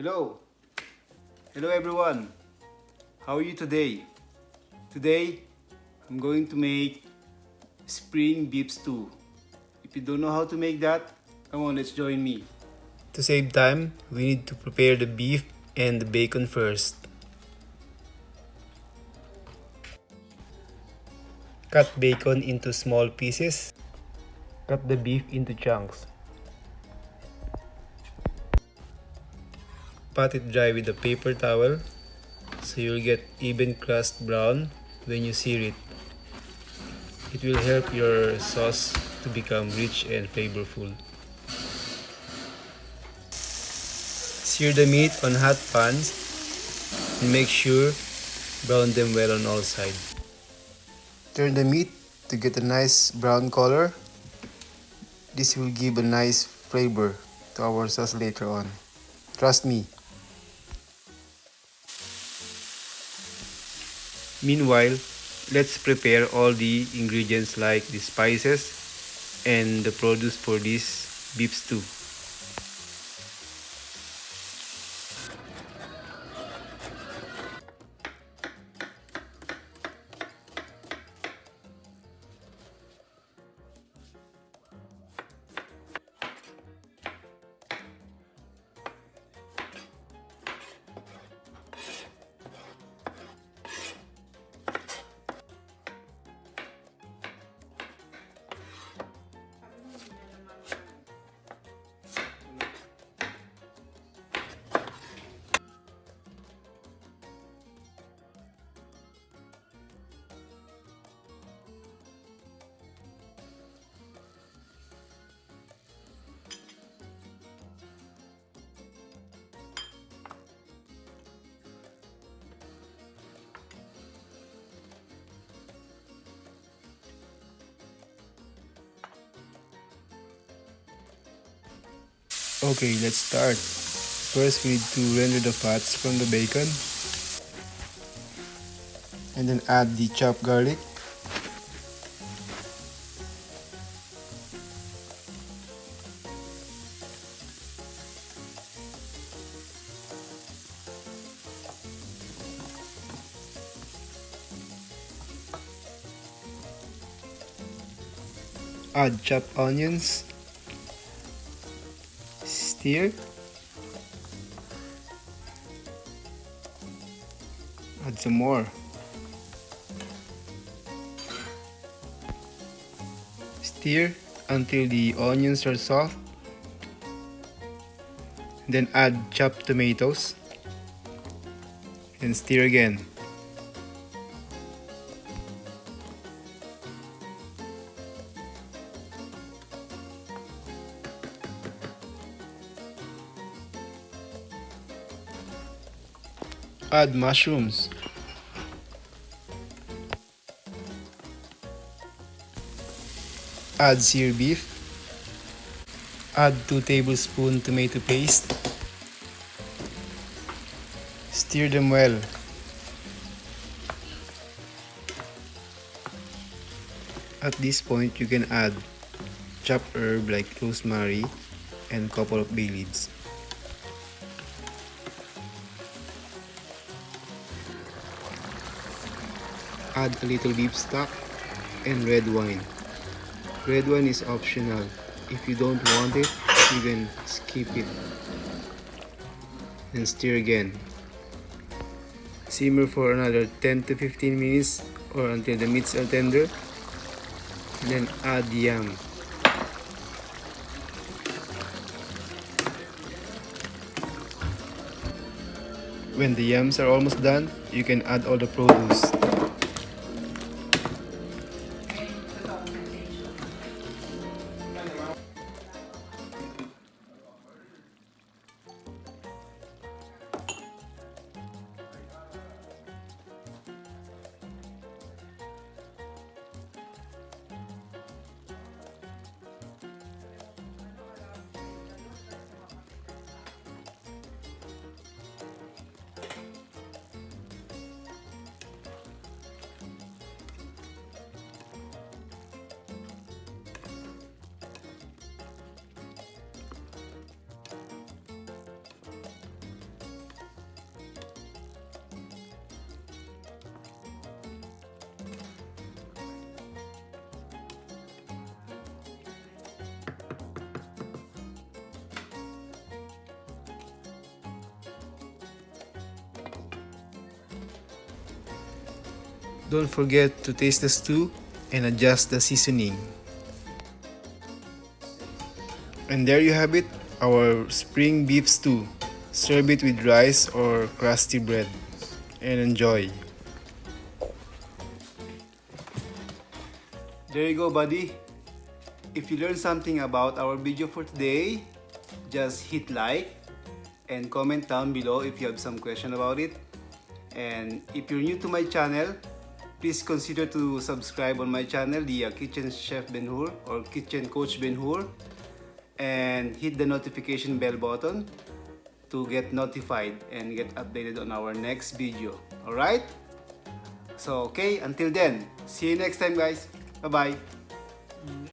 Hello. Hello everyone. How are you today? Today, I'm going to make spring beef stew. If you don't know how to make that, come on, let's join me. To save time, we need to prepare the beef and the bacon first. Cut bacon into small pieces. Cut the beef into chunks. Pat it dry with a paper towel so you'll get even crust brown when you sear it. It will help your sauce to become rich and flavorful. Sear the meat on hot pans and make sure brown them well on all sides. Turn the meat to get a nice brown color. This will give a nice flavor to our sauce later on. Trust me. Meanwhile, let's prepare all the ingredients like the spices and the produce for this beef stew. Okay, let's start. First, we need to render the fats from the bacon. And then add the chopped garlic. Add chopped onions. Stir. Add some more. Stir until the onions are soft. Then add chopped tomatoes. And stir again. Add mushrooms. Add sear beef. Add 2 tablespoon tomato paste. Stir them well. At this point, you can add chopped herb like rosemary and couple of bay leaves. Add a little beef stock and red wine. Red wine is optional. If you don't want it, you can skip it. And stir again. Simmer for another 10 to 15 minutes or until the meats are tender. Then add yam. When the yams are almost done, you can add all the produce. Don't forget to taste the stew and adjust the seasoning. And there you have it, our spring beef stew. Serve it with rice or crusty bread and enjoy. There you go, buddy. If you learned something about our video for today, just hit like and comment down below if you have some question about it. And if you're new to my channel, please consider to subscribe on my channel, the Kitchen Chef Ben-Hur or Kitchen Coach Ben-Hur, and hit the notification bell button to get notified and get updated on our next video. Alright? So okay, until then, see you next time guys. Bye-bye.